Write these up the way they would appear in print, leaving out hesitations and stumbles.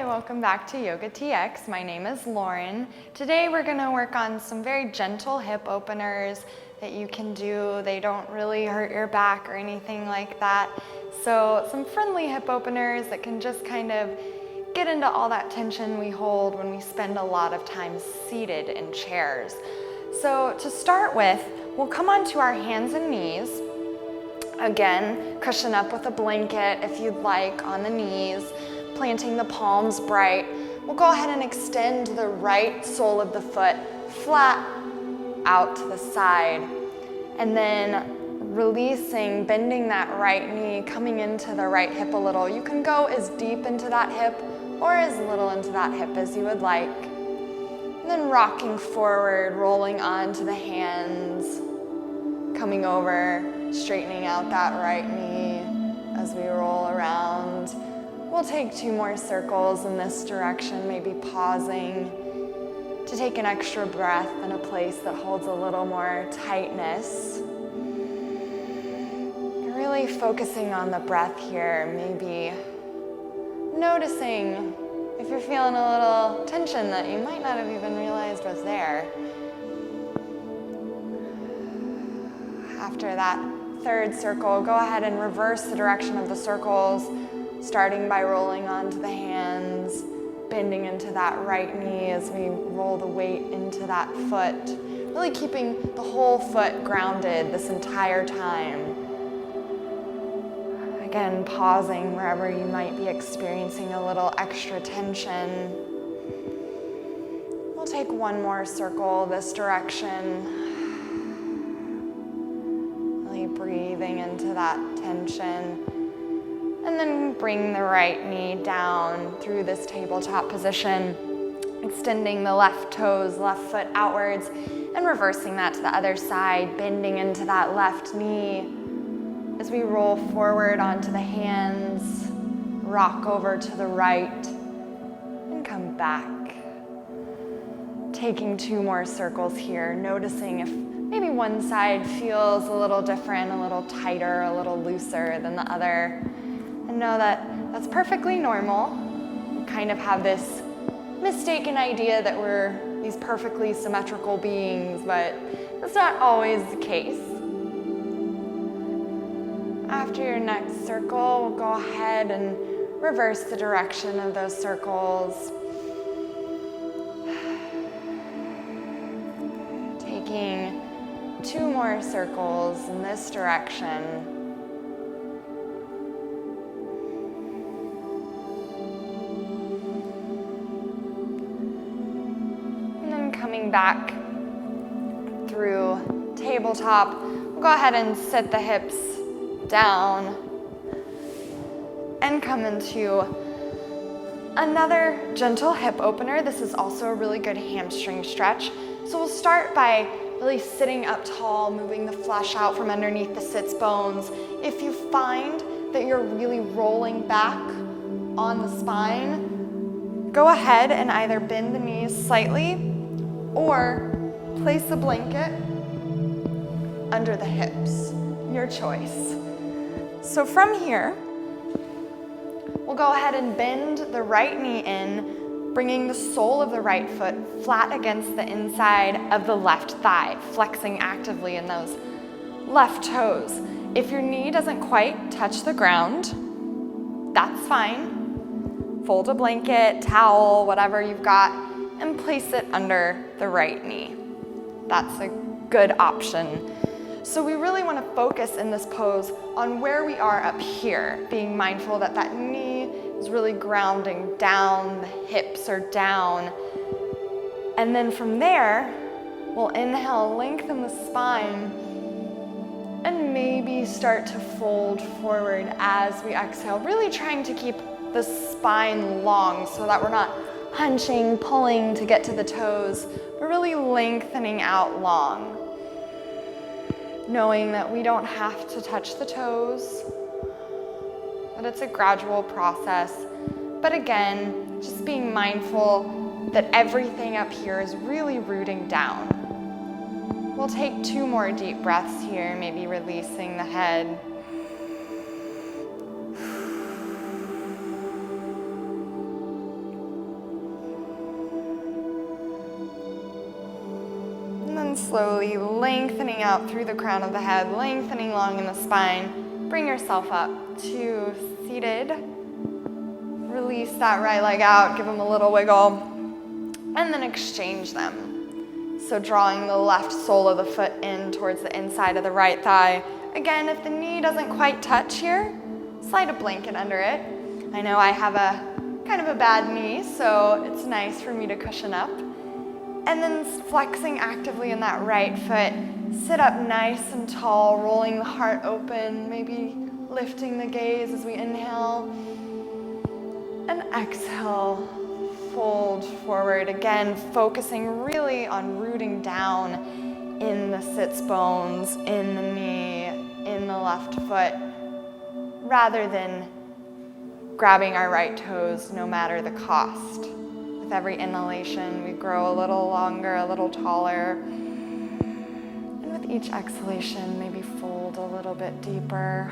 welcome back to Yoga TX. My name is Lauren. Today we're going to work on some very gentle hip openers that you can do. They don't really hurt your back or anything like that. So some friendly hip openers that can just kind of get into all that tension we hold when we spend a lot of time seated in chairs. So to start with, we'll come onto our hands and knees. Again, cushion up with a blanket if you'd like on the knees, planting the palms bright. We'll go ahead and extend the right sole of the foot flat out to the side. And then releasing, bending that right knee, coming into the right hip a little. You can go as deep into that hip or as little into that hip as you would like. And then rocking forward, rolling onto the hands, coming over, straightening out that right knee as we roll around. We'll take 2 more circles in this direction, maybe pausing to take an extra breath in a place that holds a little more tightness. Really focusing on the breath here, maybe noticing if you're feeling a little tension that you might not have even realized was there. After that 3rd circle, go ahead and reverse the direction of the circles, starting by rolling onto the hands, bending into that right knee as we roll the weight into that foot, really keeping the whole foot grounded this entire time. Again, pausing wherever you might be experiencing a little extra tension. We'll take 1 more circle this direction. Breathing into that tension, and then bring the right knee down through this tabletop position, extending the left toes, left foot outwards, and reversing that to the other side, bending into that left knee as we roll forward onto the hands, rock over to the right, and come back. Taking 2 more circles here, noticing if maybe one side feels a little different, a little tighter, a little looser than the other. And know that that's perfectly normal. We kind of have this mistaken idea that we're these perfectly symmetrical beings, but that's not always the case. After your next circle, we'll go ahead and reverse the direction of those circles. Taking 2 more circles in this direction. And then coming back through tabletop, we'll go ahead and sit the hips down and come into another gentle hip opener. This is also a really good hamstring stretch. So we'll start by really sitting up tall, moving the flesh out from underneath the sits bones. If you find that you're really rolling back on the spine, go ahead and either bend the knees slightly or place a blanket under the hips, your choice. So from here, we'll go ahead and bend the right knee in, bringing the sole of the right foot flat against the inside of the left thigh, flexing actively in those left toes. If your knee doesn't quite touch the ground, that's fine. Fold a blanket, towel, whatever you've got, and place it under the right knee. That's a good option. So we really want to focus in this pose on where we are up here, being mindful that that knee is really grounding down, the hips are down. And then from there, we'll inhale, lengthen the spine, and maybe start to fold forward as we exhale, really trying to keep the spine long so that we're not hunching, pulling to get to the toes, but really lengthening out long. Knowing that we don't have to touch the toes, that it's a gradual process. But again, just being mindful that everything up here is really rooting down. We'll take 2 more deep breaths here, maybe releasing the head. Slowly lengthening out through the crown of the head, lengthening long in the spine. Bring yourself up to seated. Release that right leg out, give them a little wiggle, and then exchange them. So drawing the left sole of the foot in towards the inside of the right thigh. Again, if the knee doesn't quite touch here, slide a blanket under it. I know I have a kind of a bad knee, so it's nice for me to cushion up. And then flexing actively in that right foot. Sit up nice and tall, rolling the heart open, maybe lifting the gaze as we inhale. And exhale, fold forward. Again, focusing really on rooting down in the sits bones, in the knee, in the left foot, rather than grabbing our right toes no matter the cost. With every inhalation, we grow a little longer, a little taller. And with each exhalation, maybe fold a little bit deeper.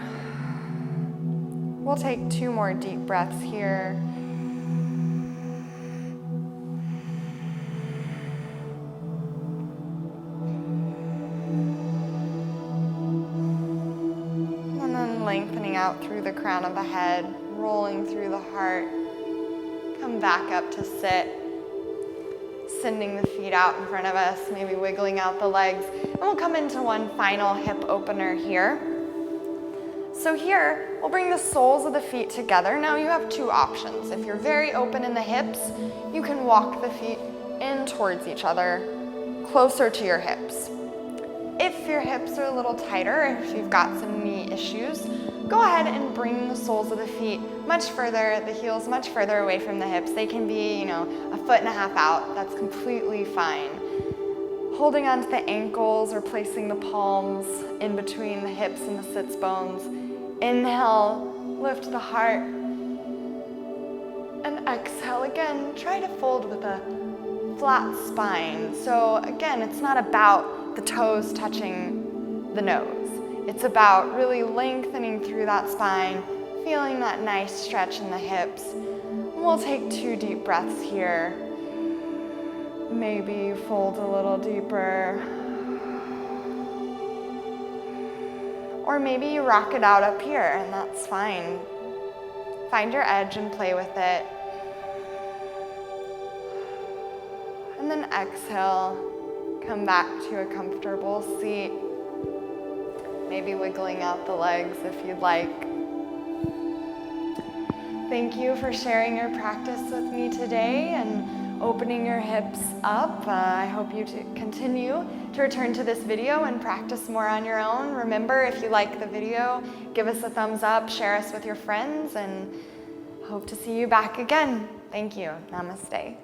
We'll take 2 more deep breaths here. And then lengthening out through the crown of the head, rolling through the heart. Come back up to sit, sending the feet out in front of us, maybe wiggling out the legs. And we'll come into one final hip opener here. So here, we'll bring the soles of the feet together. Now you have 2 options. If you're very open in the hips, you can walk the feet in towards each other, closer to your hips. If your hips are a little tighter, if you've got some knee issues, go ahead and bring the soles of the feet much further, the heels much further away from the hips. They can be, 1.5 feet out. That's completely fine. Holding onto the ankles or placing the palms in between the hips and the sits bones. Inhale, lift the heart. And exhale again. Try to fold with a flat spine. So again, it's not about the toes touching the nose. It's about really lengthening through that spine, feeling that nice stretch in the hips. We'll take 2 deep breaths here. Maybe fold a little deeper. Or maybe you rock it out up here, and that's fine. Find your edge and play with it. And then exhale, come back to a comfortable seat. Maybe wiggling out the legs if you'd like. Thank you for sharing your practice with me today and opening your hips up. I hope you continue to return to this video and practice more on your own. Remember, if you like the video, give us a thumbs up, share us with your friends, and hope to see you back again. Thank you. Namaste.